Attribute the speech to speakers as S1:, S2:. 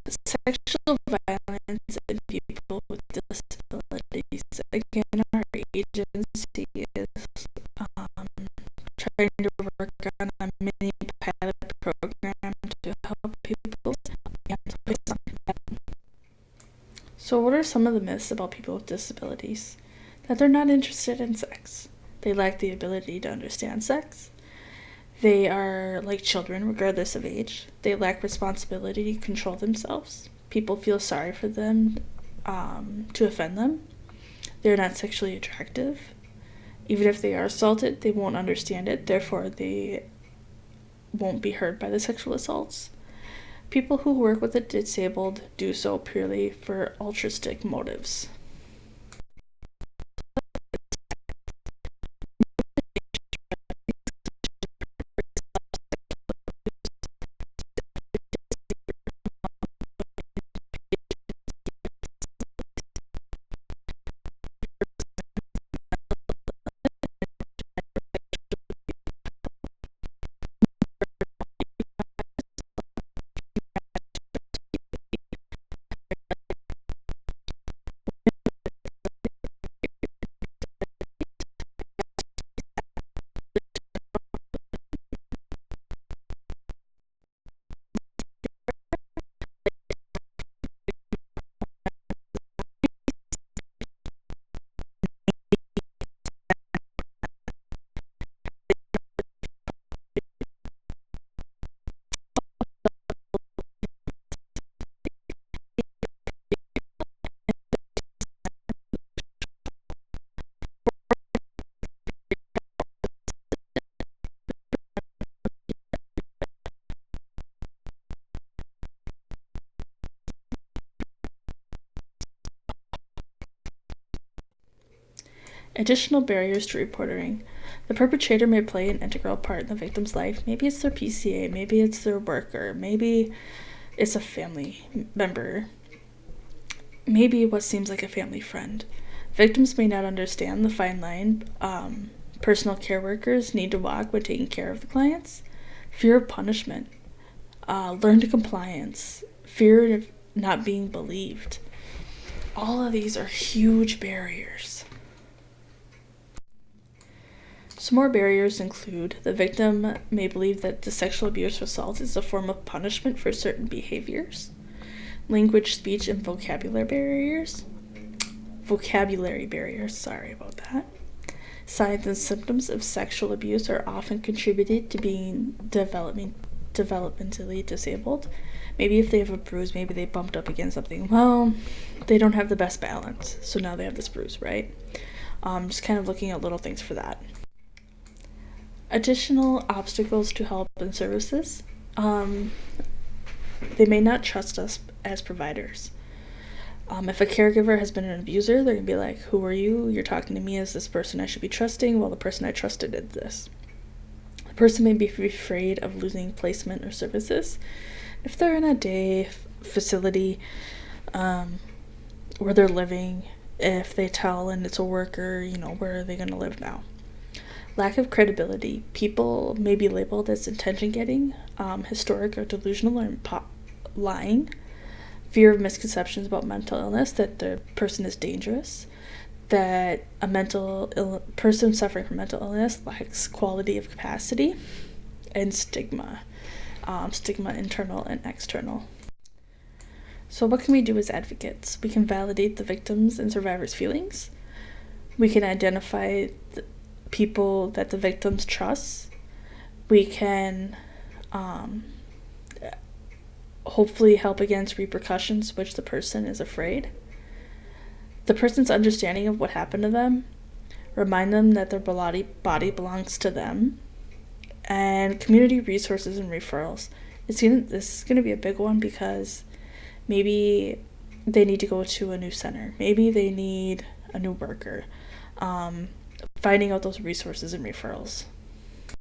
S1: Sexual violence and people with disabilities. Again, our agency is trying to work on a mini pilot program to help people. So, what are some of the myths about people with disabilities? That they're not interested in sex. They lack the ability to understand sex. They are like children, regardless of age. They lack responsibility to control themselves. People feel sorry for them to offend them. They're not sexually attractive. Even if they are assaulted, they won't understand it. Therefore, they won't be hurt by the sexual assaults. People who work with the disabled do so purely for altruistic motives. Additional barriers to reporting. The perpetrator may play an integral part in the victim's life. Maybe it's their PCA, maybe it's their worker, maybe it's a family member, maybe what seems like a family friend. Victims may not understand the fine line personal care workers need to walk when taking care of the clients. Fear of punishment, learned compliance, fear of not being believed. All of these are huge barriers. Some more barriers include the victim may believe that the sexual abuse or assault is a form of punishment for certain behaviors. Language, speech, and vocabulary barriers. Sorry about that. Signs and symptoms of sexual abuse are often contributed to being developmentally disabled. Maybe if they have a bruise, maybe they bumped up against something. Well, they don't have the best balance, so now they have this bruise, right? Just kind of looking at little things for that. Additional obstacles to help and services. They may not trust us as providers. If a caregiver has been an abuser, they're going to be like, who are you? You're talking to me as this person I should be trusting. Well, the person I trusted did this. The person may be afraid of losing placement or services. If they're in a day facility where they're living, if they tell and it's a worker, where are they going to live now? Lack of credibility. People may be labeled as attention-getting, historic or delusional, or lying. Fear of misconceptions about mental illness, that the person is dangerous, that a person suffering from mental illness lacks quality of capacity, and stigma. Stigma internal and external. So what can we do as advocates? We can validate the victims' and survivors' feelings. We can identify people that the victims trust. We can hopefully help against repercussions which the person is afraid. The person's understanding of what happened to them, remind them that their body belongs to them, and community resources and referrals. This is going to be a big one because maybe they need to go to a new center. Maybe they need a new worker. Finding out those resources and referrals.